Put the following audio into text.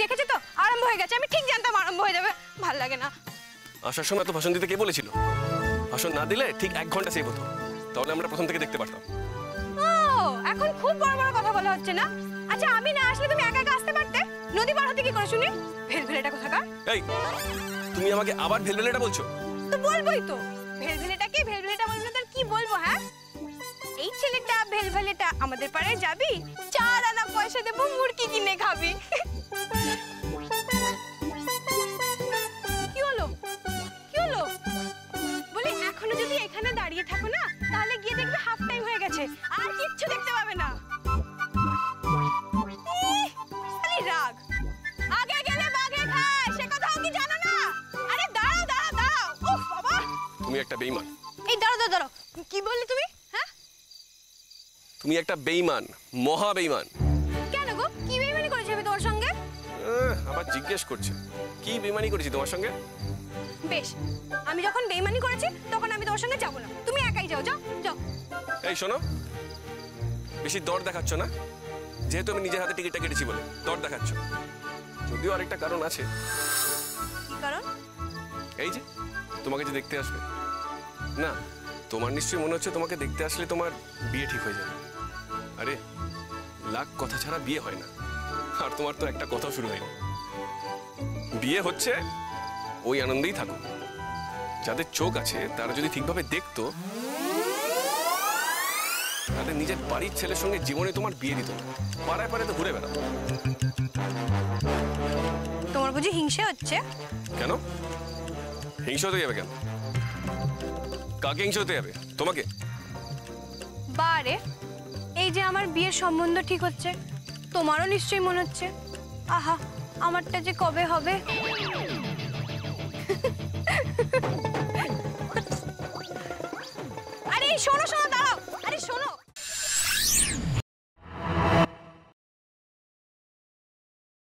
দেখেছো তো আরম্ভ হয়ে গেছে। আমি ঠিক জানতাম আরম্ভ হয়ে যাবে। ভাল লাগে না। আসার সময় তো ভাষণ দিতে কে বলেছিল? ভাষণ না দিলে ঠিক 1 ঘন্টা সেভ হতো, তাহলে আমরা প্রথম থেকে দেখতে পারতাম। ও এখন খুব বড় বড় কথা বলা হচ্ছে না? আচ্ছা আমি না আসলে তুমি একা একা আসতে পারতে। নদী পার হতে কি করে শুনি? ভেলভেলেটা কোথাকার? এই তুমি আমাকে আবার ভেলভেলেটা বলছো? তো বলবোই তো। ভেলভেলেটা কি? ভেলভেলেটা বলবো না তার কি বলবো? হ্যাঁ এই ছেলেটা ভেলভেলেটা আমাদের পাড়ায় যাবি, 4 আনা পয়সা দেবো, মুরগি কিনে খাবি। কি হলো? কি হলো? বলি এখনো যদি এখানে দাঁড়িয়ে থাকো না, তাহলে গিয়ে দেখবে হাফ টাইম হয়ে গেছে, আর কিচ্ছু দেখতে পাবে না। খালি রাগ। আগে গেলে বাঘে খায়, সে কথাও কি জানো না? আরে দাঁড়াও দাঁড়াও দাঁড়াও। উফ বাবা, তুমি একটা বেঈমান। এই দাঁড়াও দাঁড়াও দাঁড়াও। কি বললি তুমি? হ্যাঁ তুমি একটা বেঈমান, মহা বেঈমান। কেন গো? কি বেইমানি করেছি আমি তোমার সঙ্গে? আবার জিজ্ঞেস করছে কি বেঈমানি করেছি তোমার সঙ্গে? বেশ, আমি যখন বেইমানি করেছি তখন আমি তোমার সঙ্গে যাবো না। তুমি একাই যাও, যাও যাও। এই শোনো, বেশি দর দেখাচ্ছ না, যেহেতু আমি নিজের হাতে টিকিটটা কেটেছি বলে দর দেখাচ্ছ। যদিও আরেকটা কারণ আছে। কি কারণ? এই যে তোমাকে যে দেখতে আসবে না, তোমার নিশ্চয়ই মনে হচ্ছে তোমাকে দেখতে আসলে তোমার বিয়ে ঠিক হয়ে যাবে। আরে লাখ কথা ছাড়া বিয়ে হয় না, আর তোমার তো একটা কথা শুরু হয়নি। বিয়ে হচ্ছে, ওই আনন্দেই থাকো। যাদের চোখ আছে তারা যদি ঠিকভাবে দেখতো, তাদের নিজের বাড়ির ছেলের সঙ্গে জীবনে তোমার বিয়ে দিত না, পাড়ায় পাড়ায় তো ঘুরে বেড়াতো। তোমার বুঝি হিংসে হচ্ছে? কেন হিংসা হতে যাবে? কেন কাকে হিংসা হতে যাবে? তোমাকে? বারে এই যে আমার বিয়ের সম্বন্ধ ঠিক হচ্ছে, তোমারও নিশ্চয়ই মনে হচ্ছে আহা আমারটা যে কবে হবে। আরে শোনো শোনো